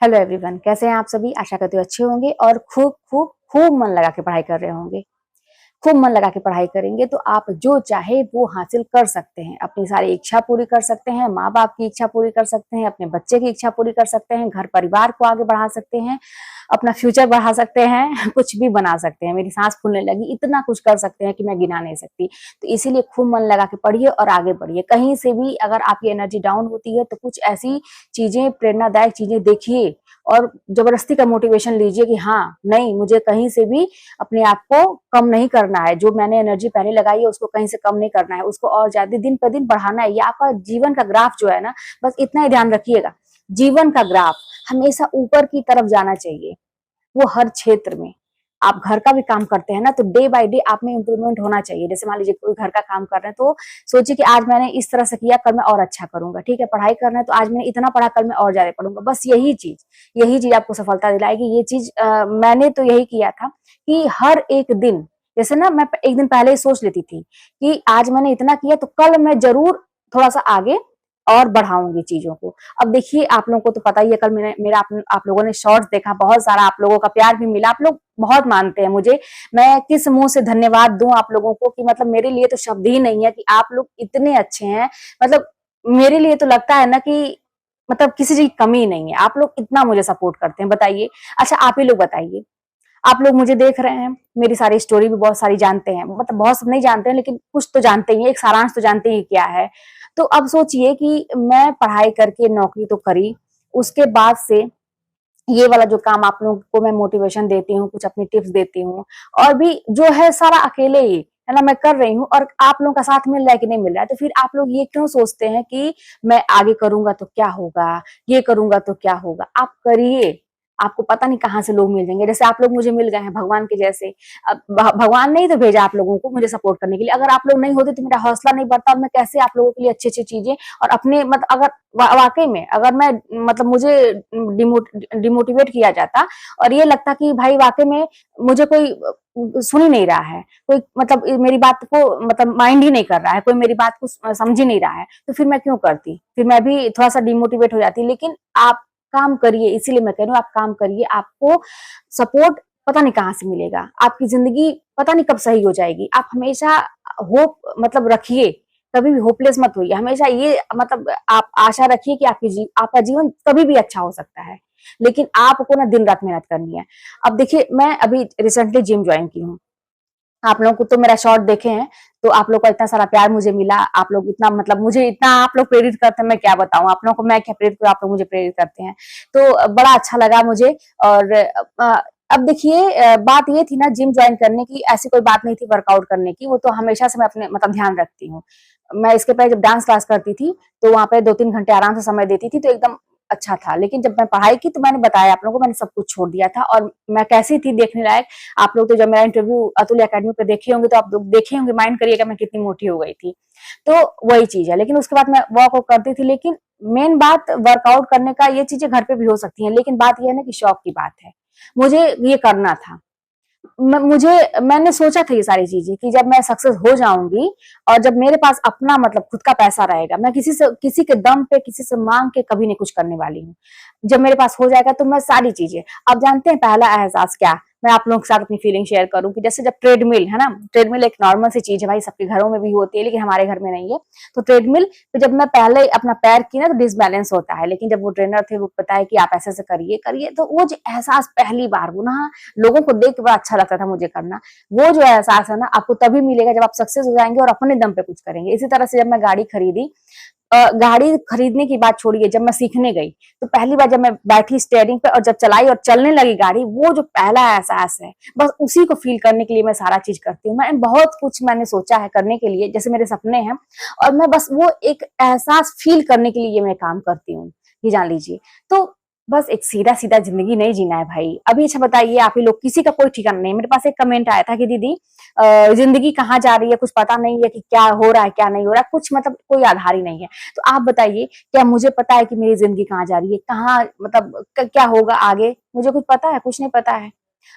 Hello everyone, कैसे हैं आप सभी। आशा करते हो अच्छे होंगे और खूब खूब खूब मन लगा के पढ़ाई कर रहे होंगे। खूब मन लगा के पढ़ाई करेंगे तो आप जो चाहे वो हासिल कर सकते हैं, अपनी सारी इच्छा पूरी कर सकते हैं, माँ बाप की इच्छा पूरी कर सकते हैं, अपने बच्चे की इच्छा पूरी कर सकते हैं, घर परिवार को आगे बढ़ा सकते हैं, अपना फ्यूचर बढ़ा सकते हैं, कुछ भी बना सकते हैं। मेरी सांस फूलने लगी, इतना कुछ कर सकते हैं कि मैं गिना नहीं सकती। तो इसीलिए खूब मन लगा के पढ़िए और आगे बढ़िए। कहीं से भी अगर आपकी एनर्जी डाउन होती है तो कुछ ऐसी चीजें, प्रेरणादायक चीजें देखिए और जबरदस्ती का मोटिवेशन लीजिए कि हाँ नहीं, मुझे कहीं से भी अपने आप को कम नहीं करना है। जो मैंने एनर्जी पहले लगाई है उसको कहीं से कम नहीं करना है, उसको और ज्यादा दिन पर दिन बढ़ाना है। ये आपका जीवन का ग्राफ जो है ना, बस इतना ही ध्यान रखिएगा, जीवन का ग्राफ हमेशा ऊपर की तरफ जाना चाहिए। वो हर क्षेत्र में, आप घर का भी काम करते हैं ना तो डे बाय डे आप में इंप्रूवमेंट होना चाहिए। जैसे मान लीजिए कोई घर का काम कर रहे हैं तो सोचिए कि आज मैंने इस तरह से किया, कल मैं और अच्छा करूंगा। ठीक है, पढ़ाई करना है तो आज मैंने इतना पढ़ा, कल मैं और ज्यादा पढ़ूंगा। बस यही चीज आपको सफलता दिलाएगी। ये चीज मैंने तो यही किया था कि हर एक दिन, जैसे ना मैं एक दिन पहले ही सोच लेती थी कि आज मैंने इतना किया तो कल मैं जरूर थोड़ा सा आगे और बढ़ाऊंगी चीजों को। अब देखिए, आप लोगों को तो पता ही है, कल मेरा आप लोगों ने शॉर्ट्स देखा, बहुत सारा आप लोगों का प्यार भी मिला, आप लोग बहुत मानते हैं मुझे। मैं किस मुंह से धन्यवाद दूं आप लोगों को कि मतलब मेरे लिए तो शब्द ही नहीं है कि आप लोग इतने अच्छे हैं। मतलब मेरे लिए तो लगता है ना कि मतलब किसी चीज की कमी नहीं है, आप लोग इतना मुझे सपोर्ट करते हैं। बताइए, अच्छा आप ही लोग बताइए, आप लोग मुझे देख रहे हैं, मेरी सारी स्टोरी भी बहुत सारी जानते हैं, मतलब बहुत सब नहीं जानते हैं लेकिन कुछ तो जानते ही हैं, एक सारांश तो जानते ही क्या है। तो अब सोचिए कि मैं पढ़ाई करके नौकरी तो करी, उसके बाद से ये वाला जो काम आप लोगों को मैं मोटिवेशन देती हूँ, कुछ अपनी टिप्स देती हूँ, और भी जो है सारा अकेले ही है ना मैं कर रही हूँ, और आप लोगों का साथ मिल रहा है कि नहीं मिल रहा है। तो फिर आप लोग ये क्यों सोचते हैं कि मैं आगे करूंगा तो क्या होगा, ये करूंगा तो क्या होगा। आप करिए, आपको पता नहीं कहाँ से लोग मिल जाएंगे। जैसे आप लोग मुझे मिल गए हैं भगवान के जैसे। अब भगवान ने ही तो भेजा आप लोगों को मुझे सपोर्ट करने के लिए। अगर आप लोग नहीं होते तो मेरा हौसला नहीं बढ़ता और मैं कैसे आप लोगों के लिए अच्छी अच्छी चीजें और अपने मतलब अगर वाकई में अगर मैं मतलब मुझे डिमोटिवेट किया जाता और ये लगता कि भाई वाकई में मुझे कोई सुन ही नहीं रहा है, कोई मतलब मेरी बात को मतलब माइंड ही नहीं कर रहा है, कोई मेरी बात को समझ ही नहीं रहा है, तो फिर मैं क्यों करती, फिर मैं भी थोड़ा सा डिमोटिवेट हो जाती। लेकिन आप काम करिए, इसीलिए मैं कह रही हूँ आप काम करिए, आपको सपोर्ट पता नहीं कहाँ से मिलेगा, आपकी जिंदगी पता नहीं कब सही हो जाएगी। आप हमेशा होप मतलब रखिए, कभी भी होपलेस मत होइए, हमेशा ये मतलब आप आशा रखिए कि आपका जीवन कभी भी अच्छा हो सकता है। लेकिन आपको ना दिन रात मेहनत करनी है। अब देखिए, मैं अभी रिसेंटली जिम ज्वाइन की हूँ, आप लोगों को तो मेरा शॉर्ट देखे हैं तो आप लोग का इतना सारा प्यार मुझे मिला, आप लोग इतना मतलब मुझे इतना आप लोग प्रेरित करते हैं, मैं क्या बताऊं आप लोगों को, मैं क्या प्रेरित करूं, आप लोग मुझे प्रेरित करते हैं तो बड़ा अच्छा लगा मुझे। और अब देखिए, बात ये थी ना जिम ज्वाइन करने की, ऐसी कोई बात नहीं थी वर्कआउट करने की, वो तो हमेशा से मैं अपने मतलब ध्यान रखती हूँ। मैं इसके पहले जब डांस क्लास करती थी तो वहां पे 2-3 घंटे आराम से समय देती थी तो एकदम अच्छा था। लेकिन जब मैं पढ़ाई की तो मैंने बताया आप लोगों को, मैंने सब कुछ छोड़ दिया था। और मैं कैसी थी देखने लायक, आप लोग तो जब मेरा इंटरव्यू अतुल अकेडमी पे देखे होंगे तो आप लोग देखे होंगे, माइंड करिएगा मैं कितनी मोटी हो गई थी। तो वही चीज है। लेकिन उसके बाद मैं वर्कआउट करती थी। लेकिन मेन बात वर्कआउट करने का, ये चीजें घर पे भी हो सकती हैं, लेकिन बात यह है ना कि शौक की बात है, मुझे ये करना था। मैंने सोचा था ये सारी चीजें कि जब मैं सक्सेस हो जाऊंगी और जब मेरे पास अपना मतलब खुद का पैसा रहेगा, मैं किसी के दम पे किसी से मांग के कभी नहीं कुछ करने वाली हूँ। जब मेरे पास हो जाएगा तो मैं सारी चीजें, आप जानते हैं पहला एहसास क्या, मैं आप लोगों के साथ अपनी फीलिंग शेयर करूं कि जैसे जब ट्रेडमिल है ना, ट्रेडमिल एक नॉर्मल सी चीज है भाई, सबके घरों में भी होती है लेकिन हमारे घर में नहीं है। तो ट्रेडमिल पे जब मैं पहले अपना पैर की ना तो डिसबैलेंस होता है, लेकिन जब वो ट्रेनर थे वो बताया कि आप ऐसे ऐसे करिए करिए, तो वो जो एहसास पहली बार वो ना लोगों को देख के बड़ा अच्छा लगता था मुझे करना। वो जो एहसास है ना आपको तभी मिलेगा जब आप सक्सेस हो जाएंगे और अपने दम पे कुछ करेंगे। इसी तरह से जब मैं गाड़ी खरीदी, गाड़ी खरीदने की बात छोड़िए, जब मैं सीखने गई तो पहली बार जब मैं बैठी स्टेयरिंग पे और जब चलाई और चलने लगी गाड़ी, वो जो पहला एहसास है बस उसी को फील करने के लिए मैं सारा चीज करती हूँ। मैं बहुत कुछ मैंने सोचा है करने के लिए, जैसे मेरे सपने हैं, और मैं बस वो एक एहसास फील करने के लिए मैं काम करती हूँ, ये जान लीजिए। तो बस एक सीधा सीधा जिंदगी नहीं जीना है भाई। अभी अच्छा बताइए, आप ही लोग किसी का कोई ठिकाना नहीं। मेरे पास एक कमेंट आया था कि दीदी जिंदगी कहाँ जा रही है, कुछ पता नहीं है कि क्या हो रहा है क्या नहीं हो रहा है, कुछ मतलब कोई आधार ही नहीं है। तो आप बताइए, क्या मुझे पता है कि मेरी जिंदगी कहाँ जा रही है, कहाँ मतलब क्या होगा आगे, मुझे कुछ पता है? कुछ नहीं पता है।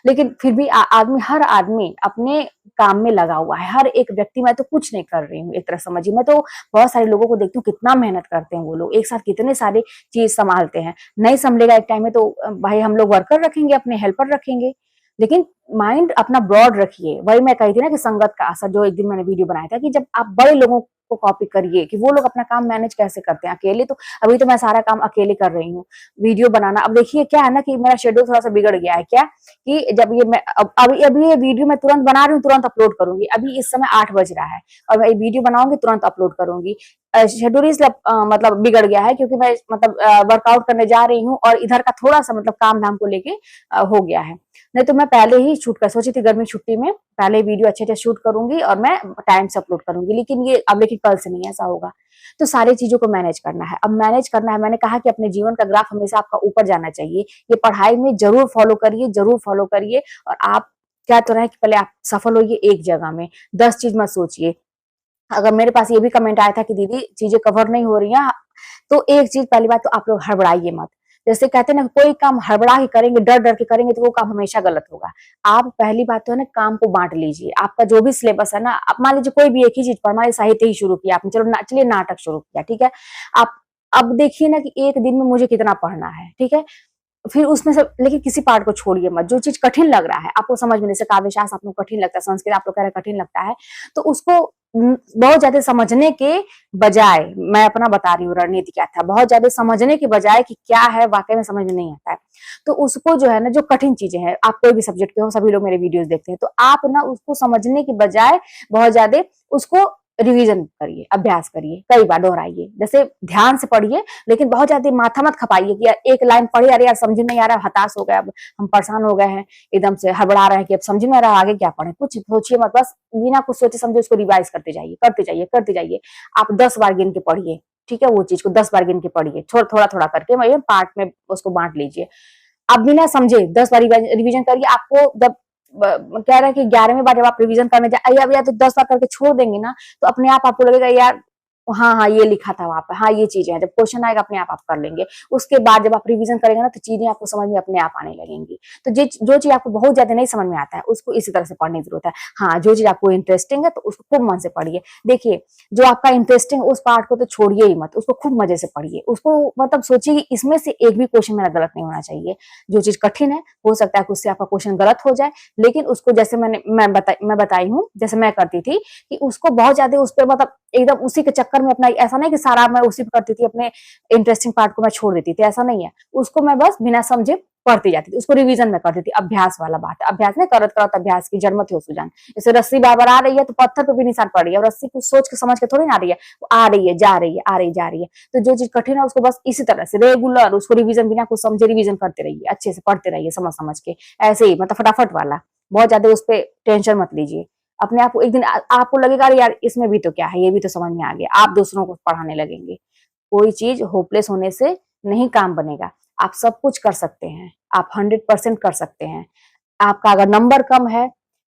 लेकिन फिर भी आदमी, हर आदमी अपने काम में लगा हुआ है, हर एक व्यक्ति। मैं तो कुछ नहीं कर रही हूँ एक तरह समझिए, मैं तो बहुत सारे लोगों को देखती हूँ कितना मेहनत करते हैं वो लोग, एक साथ कितने सारे चीज संभालते हैं। नहीं संभलेगा एक टाइम में तो भाई हम लोग वर्कर रखेंगे, अपने हेल्पर रखेंगे, लेकिन माइंड अपना ब्रॉड रखिए। वही मैं कही थी ना कि संगत का असर, जो एक दिन मैंने वीडियो बनाया था कि जब आप बड़े लोगों को कॉपी करिए कि वो लोग अपना काम मैनेज कैसे करते हैं अकेले। तो अभी तो मैं सारा काम अकेले कर रही हूँ, वीडियो बनाना। अब देखिए क्या है ना कि मेरा शेड्यूल थोड़ा सा बिगड़ गया है, क्या कि जब ये मैं अभी ये वीडियो मैं तुरंत बना रही हूँ, तुरंत अपलोड करूंगी। अभी इस समय 8 बज रहा है और मैं वीडियो बनाऊंगी तुरंत अपलोड करूंगी। शेड्यूल इसलिए मतलब बिगड़ गया है क्योंकि मैं मतलब वर्कआउट करने जा रही हूँ और इधर का थोड़ा सा मतलब काम धाम को लेके हो गया है। नहीं तो मैं पहले ही शूट कर सोची थी, गर्मी छुट्टी में पहले वीडियो अच्छे से शूट करूंगी और मैं टाइम से अपलोड करूंगी, लेकिन ये अब लेकिन कल से नहीं ऐसा होगा। तो सारी चीजों को मैनेज करना है, अब मैनेज करना है। मैंने कहा कि अपने जीवन का ग्राफ हमेशा आपका ऊपर जाना चाहिए, ये पढ़ाई में जरूर फॉलो करिए, जरूर फॉलो करिए। और आप क्या तो रहे कि पहले आप सफल होइए एक जगह में, 10 चीज मत सोचिए। अगर मेरे पास ये भी कमेंट आया था कि दीदी चीजें कवर नहीं हो रही हैं, तो एक चीज पहली बात तो आप लोग हड़बड़ाइए मत। जैसे कहते हैं ना, कोई काम हड़बड़ा के करेंगे, डर डर के करेंगे तो वो काम हमेशा गलत होगा। आप पहली बात तो है ना, काम को बांट लीजिए। आपका जो भी सिलेबस है ना, आप मान लीजिए कोई भी एक ही चीज पर, हमारे साहित्य ही शुरू किया आपने, चलो चलिए नाटक शुरू किया, ठीक है। आप अब देखिए ना कि एक दिन में मुझे कितना पढ़ना है, ठीक है। फिर उसमें से लेकिन किसी पार्ट को छोड़िए मत। जो चीज कठिन लग रहा है आपको समझ में, जैसे काव्य शास्त्र आप लोग कठिन लगता है, संस्कृत आप लोग कह रहे कठिन लगता है, तो उसको बहुत ज्यादा समझने के बजाय, मैं अपना बता रही हूँ रणनीति क्या था, बहुत ज्यादा समझने के बजाय कि क्या है वाकई में समझ में नहीं आता है, तो उसको जो है ना, जो कठिन चीजें हैं, आप कोई भी सब्जेक्ट के हो, सभी लोग मेरे वीडियोस देखते हैं, तो आप ना उसको समझने के बजाय बहुत ज्यादा उसको रिवीजन करिए, अभ्यास करिए, कई बार दोहराइए। जैसे ध्यान से पढ़िए, लेकिन बहुत ज्यादा माथा मत खपाइए कि यार एक लाइन पढ़ी, अरे यार समझ नहीं आ रहा, हताश हो गया, अब हम परेशान हो गए हैं, एकदम से हड़बड़ा रहे हैं कि अब समझ में आ रहा आगे क्या पढ़े। कुछ सोचिए मत, बस बिना कुछ सोचे समझे उसको रिवाइज करते जाइए, करते जाइए, करते जाइए। आप 10 बार गिन के पढ़िए, ठीक है, वो चीज को 10 बार गिन के पढ़िए, थोड़ा थोड़ा करके मतलब पार्ट में उसको बांट लीजिए। आप बिना समझे 10 बार रिवीजन करिए। आपको जब कह रहे हैं कि 11वें बार जब आप रिवीजन करने जाए, या तो 10 बार करके छोड़ देंगे ना, तो अपने आप आपको लगेगा यार हाँ हाँ ये लिखा था वहां पे, हाँ ये चीजें हैं। जब क्वेश्चन आएगा अपने आप कर लेंगे। उसके बाद जब आप रिवीजन करेंगे ना, तो चीजें आपको समझ में अपने आप आने लगेंगी। तो जो चीज आपको बहुत ज्यादा नहीं समझ में आता है, उसको इसी तरह से पढ़ने की जरूरत है। हाँ, जो चीज आपको इंटरेस्टिंग है तो उसको खूब मन से पढ़िए। देखिए, जो आपका इंटरेस्टिंग उस पार्ट को तो छोड़िए ही मत, उसको खूब मजे से पढ़िए। उसको मतलब सोचिए कि इसमें से एक भी क्वेश्चन मेरा गलत नहीं होना चाहिए। जो चीज कठिन है, हो सकता है कि उससे आपका क्वेश्चन गलत हो जाए, लेकिन उसको जैसे मैं बताई हूँ, जैसे मैं करती थी कि उसको बहुत ज्यादा उस पर मतलब एकदम उसी के चक्कर में अपना, ऐसा नहीं कि सारा मैं उसी पे करती थी, अपने इंटरेस्टिंग पार्ट को मैं छोड़ देती थी, ऐसा नहीं है। उसको मैं बस बिना समझे पढ़ती जाती थी, उसको रिवीजन में करती थी। अभ्यास वाला बात है, अभ्यास नहीं, करत करत अभ्यास की जन्मत हो सुजान। जैसे रस्सी बार बार आ रही है तो पत्थर पे भी निशान पड़ रही है, और रस्सी को सोच के समझ के थोड़ी ना आ रही है, वो आ रही है, जा रही है, आ रही जा रही है। तो जो चीज कठिन है उसको बस इसी तरह से रेगुलर उसको रिवीजन, बिना कुछ समझे रिवीजन करते रहिए, अच्छे से पढ़ते रहिए, समझ समझ के, ऐसे ही मतलब फटाफट वाला। बहुत ज्यादा उस पर टेंशन मत लीजिए। अपने आप को एक दिन आपको लगेगा यार इसमें भी तो क्या है, ये भी तो समझ में आ गया, आप दूसरों को पढ़ाने लगेंगे। कोई चीज होपलेस होने से नहीं काम बनेगा। आप सब कुछ कर सकते हैं, आप 100% कर सकते हैं। आपका अगर नंबर कम है,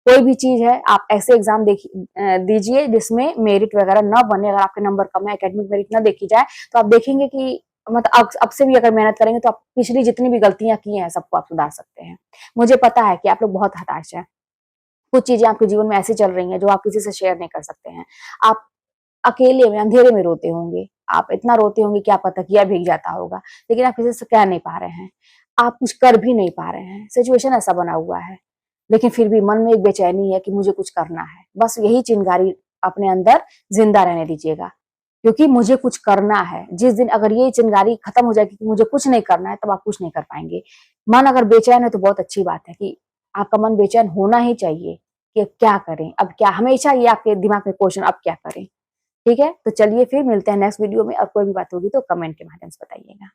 कोई भी चीज है, आप ऐसे एग्जाम दीजिए जिसमें मेरिट वगैरह ना बने। अगर आपके नंबर कम है, एकेडमिक मेरिट ना देखी जाए, तो आप देखेंगे कि मतलब अब से भी अगर मेहनत करेंगे तो आप पिछली जितनी भी गलतियां की हैं सबको आप सुधार सकते हैं। मुझे पता है कि आप लोग बहुत हताश हैं, कुछ चीजें आपके जीवन में ऐसी चल रही हैं जो आप किसी से शेयर नहीं कर सकते हैं। आप अकेले में अंधेरे में रोते होंगे, आप इतना रोते होंगे कि आपका तकिया भीग जाता होगा, लेकिन आप किसी से कह नहीं पा रहे हैं, आप कुछ कर भी नहीं पा रहे हैं, सिचुएशन ऐसा बना हुआ है, लेकिन फिर भी मन में एक बेचैनी है कि मुझे कुछ करना है। बस यही चिंगारी अपने अंदर जिंदा रहने दीजिएगा, क्योंकि मुझे कुछ करना है। जिस दिन अगर ये चिंगारी खत्म हो जाएगी कि मुझे कुछ नहीं करना है, तब आप कुछ नहीं कर पाएंगे। मन अगर बेचैन है तो बहुत अच्छी बात है कि आपका मन बेचैन होना ही चाहिए कि क्या करें, अब क्या, हमेशा ये आपके दिमाग में क्वेश्चन, अब क्या करें। ठीक है, तो चलिए फिर मिलते हैं नेक्स्ट वीडियो में, और कोई भी बात होगी तो कमेंट के माध्यम से बताइएगा।